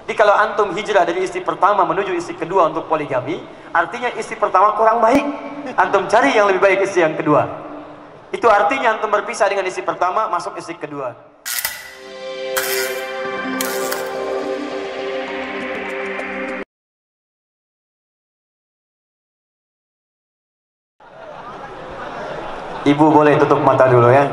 Jadi kalau antum hijrah dari istri pertama menuju istri kedua untuk poligami, artinya istri pertama kurang baik. Antum cari yang lebih baik istri yang kedua. Itu artinya antum berpisah dengan istri pertama, masuk istri kedua. Ibu boleh tutup mata dulu ya.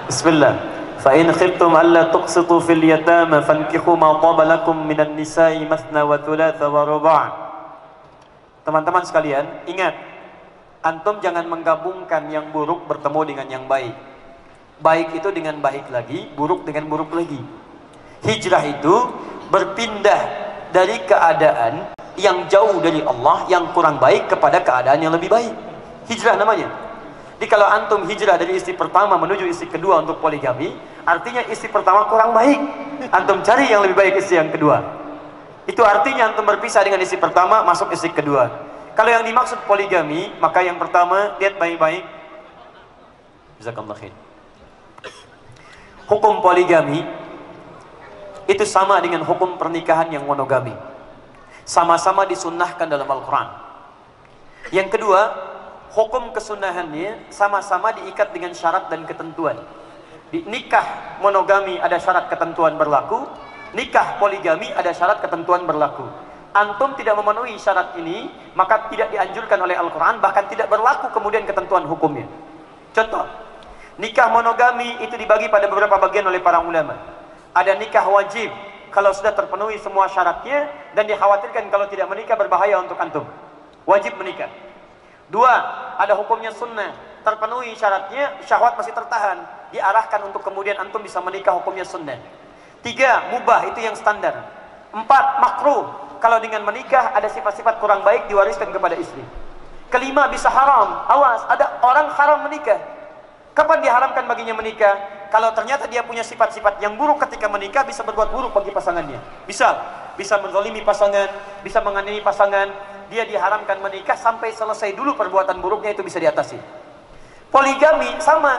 Bismillah. Fa in khiftum alla tuqsitu fil yatama fankihu ma taba lakum minan nisa'i mathna wa thulatha wa ruba'. Teman-teman sekalian, ingat, antum jangan menggabungkan yang buruk bertemu dengan yang baik. Baik itu dengan baik lagi, buruk dengan buruk lagi. Hijrah itu berpindah dari keadaan yang jauh dari Allah, yang kurang baik, kepada keadaan yang lebih baik. Hijrah namanya. Jadi kalau antum hijrah dari istri pertama menuju istri kedua untuk poligami, artinya istri pertama kurang baik. Antum cari yang lebih baik istri yang kedua. Itu artinya antum berpisah dengan istri pertama, masuk istri kedua. Kalau yang dimaksud poligami, maka yang pertama, lihat baik-baik. Jazakallah khair. Hukum poligami itu sama dengan hukum pernikahan yang monogami. Sama-sama disunnahkan dalam Al-Quran. Yang kedua, hukum kesunahannya sama-sama diikat dengan syarat dan ketentuan. Di nikah monogami ada syarat ketentuan berlaku, nikah poligami ada syarat ketentuan berlaku. Antum tidak memenuhi syarat ini, maka tidak dianjurkan oleh Al-Quran, bahkan tidak berlaku kemudian ketentuan hukumnya. Contoh, nikah monogami itu dibagi pada beberapa bagian oleh para ulama. Ada nikah wajib, kalau sudah terpenuhi semua syaratnya dan dikhawatirkan kalau tidak menikah berbahaya untuk antum, wajib menikah. Dua, ada hukumnya sunnah, terpenuhi syaratnya, syahwat masih tertahan, diarahkan untuk kemudian antum bisa menikah, hukumnya sunnah. Tiga, mubah, itu yang standar. Empat, makruh, kalau dengan menikah ada sifat-sifat kurang baik diwariskan kepada istri. Kelima, bisa haram, awas, ada orang haram menikah. Kapan diharamkan baginya menikah? Kalau ternyata dia punya sifat-sifat yang buruk ketika menikah, bisa berbuat buruk bagi pasangannya. Bisa menzalimi pasangan, bisa menganiaya pasangan. Dia diharamkan menikah sampai selesai dulu perbuatan buruknya, itu bisa diatasi. Poligami sama,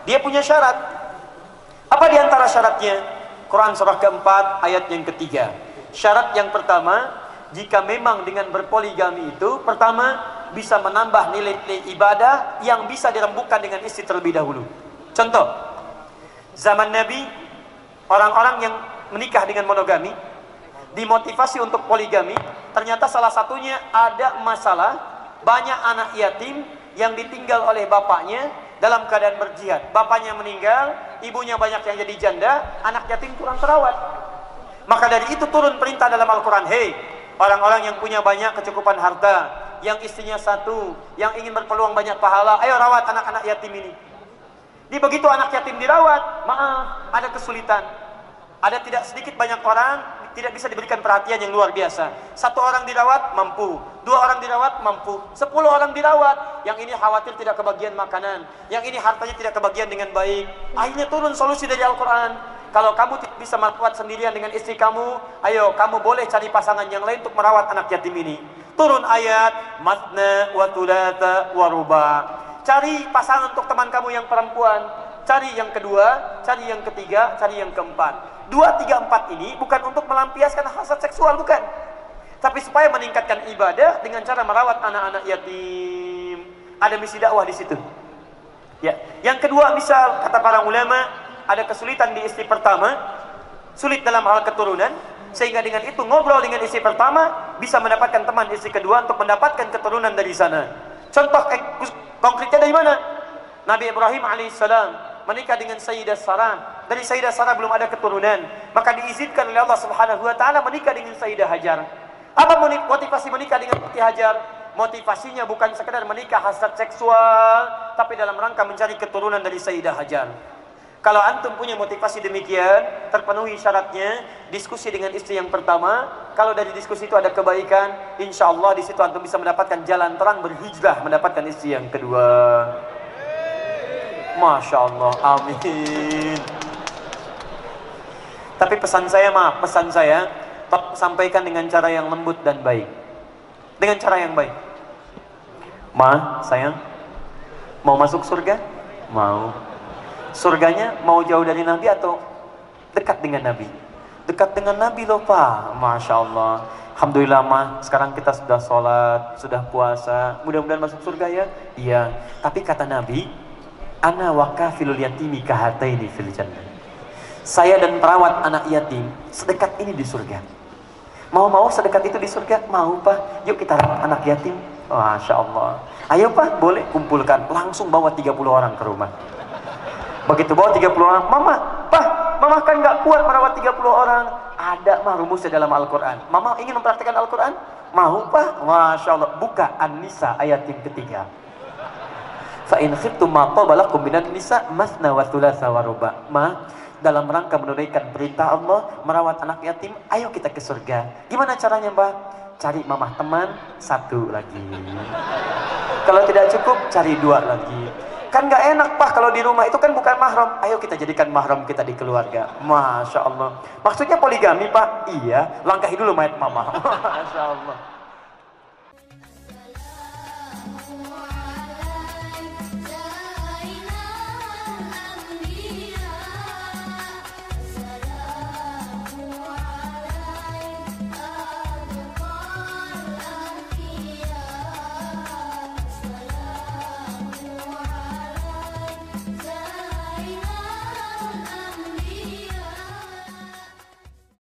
dia punya syarat. Apa diantara syaratnya? Quran surah keempat ayat yang ketiga. Syarat yang pertama, jika memang dengan berpoligami itu, pertama, bisa menambah nilai-nilai ibadah yang bisa dirembukan dengan istri terlebih dahulu. Contoh, zaman Nabi, orang-orang yang menikah dengan monogami dimotivasi untuk poligami, ternyata salah satunya ada masalah banyak anak yatim yang ditinggal oleh bapaknya dalam keadaan berjihad. Bapaknya meninggal, ibunya banyak yang jadi janda, anak yatim kurang terawat. Maka dari itu turun perintah dalam Al-Quran, hei orang-orang yang punya banyak kecukupan harta, yang istrinya satu, yang ingin berpeluang banyak pahala, ayo rawat anak-anak yatim ini. Di begitu anak yatim dirawat, maaf, ada kesulitan. Ada tidak sedikit banyak orang tidak bisa diberikan perhatian yang luar biasa. Satu orang dirawat, mampu. Dua orang dirawat, mampu. 10 orang dirawat, yang ini khawatir tidak kebagian makanan, yang ini hartanya tidak kebagian dengan baik. Akhirnya turun solusi dari Al-Quran. Kalau kamu tidak bisa merawat sendirian dengan istri kamu, ayo kamu boleh cari pasangan yang lain untuk merawat anak yatim ini. Turun ayat matna wa thulatha wa ruba'. Cari pasangan untuk teman kamu yang perempuan, cari yang kedua, cari yang ketiga, cari yang keempat. 2, 3, 4 ini bukan untuk melampiaskan hasrat seksual, bukan, tapi supaya meningkatkan ibadah dengan cara merawat anak-anak yatim. Ada misi dakwah di situ. Ya, yang kedua, misal kata para ulama, ada kesulitan di istri pertama, sulit dalam hal keturunan, sehingga dengan itu ngobrol dengan istri pertama bisa mendapatkan teman istri kedua untuk mendapatkan keturunan dari sana. Contoh konkretnya dari mana? Nabi Ibrahim alaihissalam menikah dengan Sayyidah Sarah. Dari Sayyidah Sarah belum ada keturunan, maka diizinkan oleh Allah Subhanahu wa taala menikah dengan Sayyidah Hajar. Apa motivasi menikah dengan Siti Hajar? Motivasinya bukan sekedar menikah hasrat seksual, tapi dalam rangka mencari keturunan dari Sayyidah Hajar. Kalau antum punya motivasi demikian, terpenuhi syaratnya, diskusi dengan istri yang pertama. Kalau dari diskusi itu ada kebaikan, insya Allah di situ antum bisa mendapatkan jalan terang berhijrah mendapatkan istri yang kedua. Masya Allah, amin. Tapi pesan saya, tolong sampaikan dengan cara yang lembut dan baik. Dengan cara yang baik. Ma, sayang, mau masuk surga? Mau. Surganya mau jauh dari Nabi atau dekat dengan Nabi? dekat dengan Nabi loh Pak. Masya Allah. Alhamdulillah mah, sekarang kita sudah sholat, sudah puasa, mudah-mudahan masuk surga ya. Iya, tapi kata Nabi, ana wakafilul yatimi kahataini fil jannah. Saya dan perawat anak yatim sedekat ini di surga. Mau sedekat itu di surga? Mau Pak, yuk kita rawat anak yatim. Masya Allah. Ayo Pak, boleh kumpulkan, langsung bawa 30 orang ke rumah. Begitu bawa 30 orang, Mama, Pak, Mama kan nggak kuat merawat 30 orang. Ada mah rumusnya dalam Al-Quran. Mama ingin mempraktikkan Al-Quran? Mau Pak? Masya Allah. Buka An-Nisa ayat yang ketiga. Fa in khiftum ma qabalakum minan nisa masna wa thulatsa wa ruba. Ma, dalam rangka menunaikan perintah Allah merawat anak yatim, ayo kita ke surga. Gimana caranya Mbak? Cari mamah teman, 1 lagi. Kalau tidak cukup, cari 2 lagi. Kan nggak enak Pak kalau di rumah, itu kan bukan mahram. Ayo kita jadikan mahram kita di keluarga. Masya Allah. Maksudnya poligami Pak? Iya, langkahi dulu mayat mama. Masya Allah.